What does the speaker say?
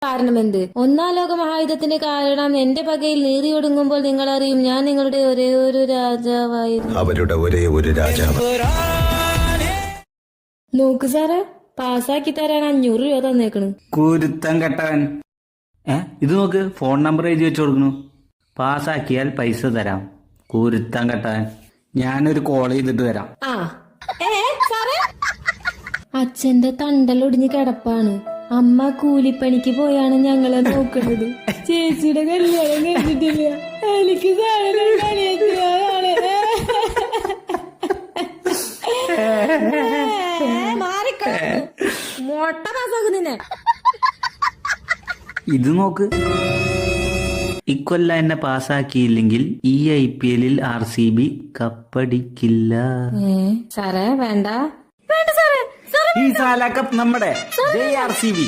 കാരണമെന്ത്? ഒന്നാം ലോക മഹായുദ്ധത്തിന്റെ കാരണം എന്റെ പകയിൽ നീറിയൊടുങ്ങുമ്പോൾ നിങ്ങൾ അറിയും ഞാൻ നിങ്ങളുടെ ഒരേ ഒരു രാജാവായിരുന്നു. അവരുടെ ഒരേ ഒരു രാജാവ്. നോക്ക് സാറേ, പാസ്സാക്കി തരാൻ 500 രൂപ തന്നേക്കണ്. കുരുത്തം കെട്ടവൻ. ഇത് നോക്ക്, ഫോൺ നമ്പർ എഴുതി വെച്ച് കൊടുക്കണു. പാസ്സാക്കിയാൽ പൈസ തരാം. കുരുത്തം കെട്ടവൻ. ഞാനൊരു കോൾ ചെയ്തിട്ട് വരാം. സാറേ, അച്ഛന്റെ തണ്ടലൊടിഞ്ഞ് കിടപ്പാണ്. അമ്മ കൂലിപ്പണിക്ക് പോയാണ് ഞങ്ങളെ നോക്കുന്നത്. ചേച്ചിയുടെ കല്യാണം കഴിഞ്ഞിട്ടില്ല. എനിക്ക് മൊട്ട പാസ്സാക്കുന്നെ. ഇത് നോക്ക്, ഇക്കൊല്ലം എന്നെ പാസ്സാക്കിയില്ലെങ്കിൽ ഈ IPL RCB കപ്പടിക്കില്ല. സാറേ വേണ്ട, വേണ്ട സാറേ. ഈ സാല കപ്പ് നമ്മുടെ. ജയ് RCB.